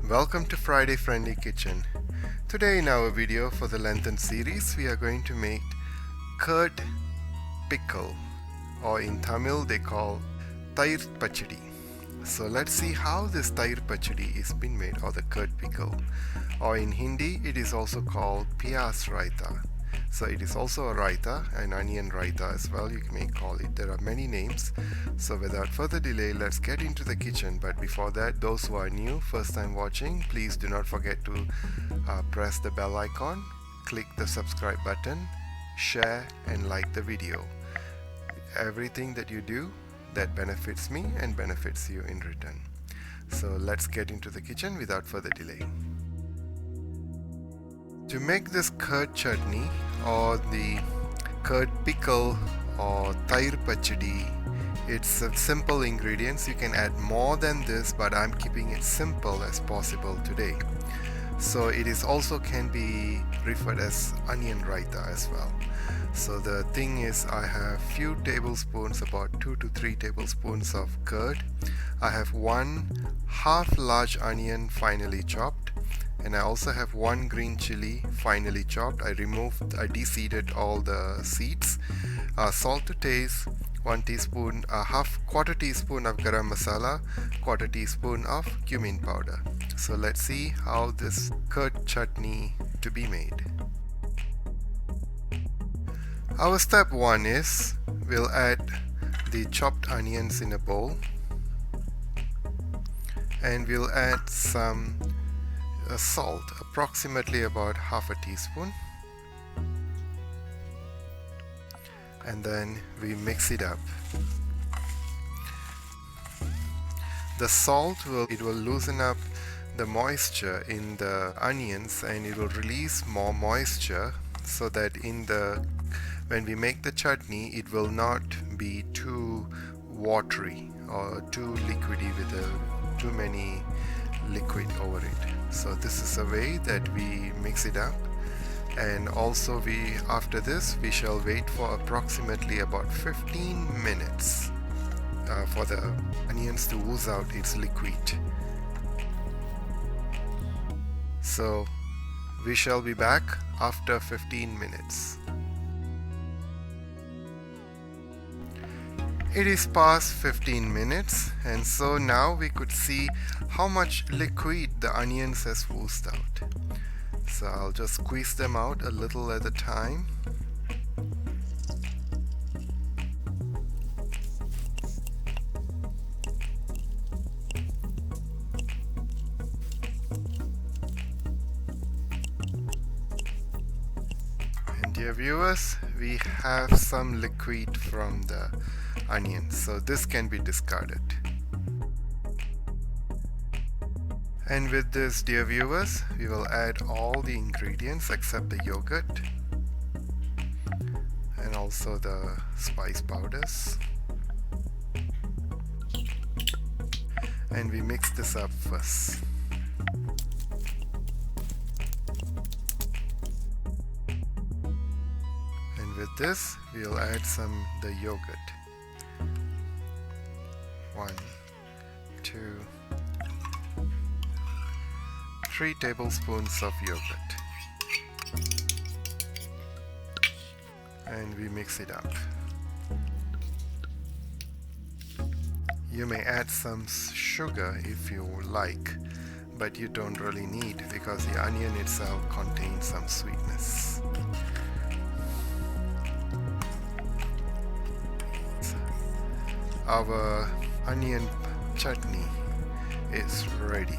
Welcome to Friday Friendly Kitchen. Today in our video for the lengthened series we are going to make curd pickle, or in Tamil they call Thair Pachidi. So let's see how this Thair Pachidi is being made, or the curd pickle, or in Hindi it is also called Piyaz Raita. So it is also a raita, an onion raita as well, you may call it. There are many names. So without further delay, let's get into the kitchen. But before that, those who are new, first time watching, please do not forget to press the bell icon, click the subscribe button, share and like the video. Everything that you do, that benefits me and benefits you in return. So let's get into the kitchen without further delay. To make this curd chutney, or the curd pickle, or Thair Pachidi, it's a simple ingredients. You can add more than this, but I'm keeping it simple as possible today. So it is also can be referred as onion raita as well. So the thing is, I have few tablespoons, about 2 to 3 tablespoons of curd. I have 1 half large onion finely chopped, and I also have 1 green chili finely chopped. I de-seeded all the seeds. Salt to taste, 1 teaspoon, quarter teaspoon of Garam Masala, quarter teaspoon of cumin powder. So let's see how this curd chutney to be made. Our step 1 is, we'll add the chopped onions in a bowl, and we'll add some salt, approximately about half a teaspoon, and then we mix it up. The salt will loosen up the moisture in the onions, and it will release more moisture, so that when we make the chutney, it will not be too watery or too liquidy with too many liquid over it. So this is a way that we mix it up. And also after this we shall wait for approximately about 15 minutes for the onions to ooze out its liquid. So we shall be back after 15 minutes. It is past 15 minutes, and so now we could see how much liquid the onions has oozed out. So I'll just squeeze them out a little at a time. And dear viewers, we have some liquid from the onions, so this can be discarded. And with this, dear viewers, we will add all the ingredients except the yogurt and also the spice powders, and we mix this up first. And with this, we'll add the yogurt. 1, 2, 3 tablespoons of yogurt, and we mix it up. You may add some sugar if you like, but you don't really need, because the onion itself contains some sweetness. Our onion chutney is ready.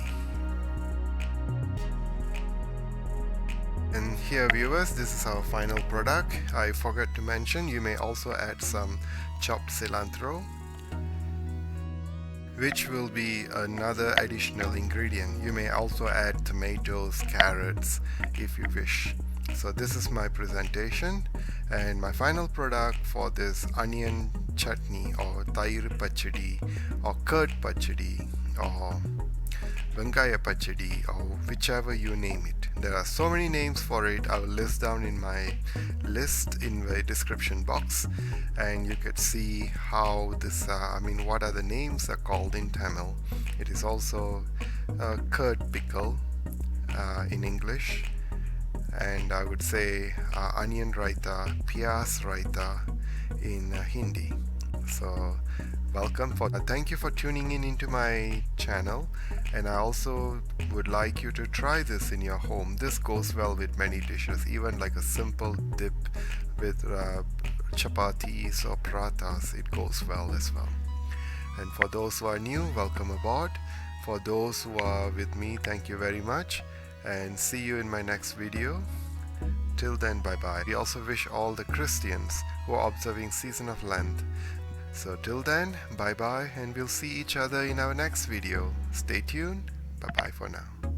And here viewers, this is our final product. I forgot to mention, you may also add some chopped cilantro, which will be another additional ingredient. You may also add tomatoes, carrots if you wish. So this is my presentation, and my final product for this onion chutney, or Thair Pachidi, or curd pachidi, or Vengaya Pachidi, or whichever you name it. There are so many names for it. I will list down in my list in the description box, and you could see how this what are the names are called in Tamil. It is also curd pickle in English, and I would say onion raita, piyaz raita in Hindi. So thank you for tuning in into my channel, and I also would like you to try this in your home. This goes well with many dishes, even like a simple dip with chapatis or pratas. It goes well as well. And for those who are new, welcome aboard. For those who are with me, thank you very much, and see you in my next video. Till then, bye bye. We also wish all the Christians who are observing season of Lent. So till then, bye bye, and we'll see each other in our next video. Stay tuned. Bye bye for now.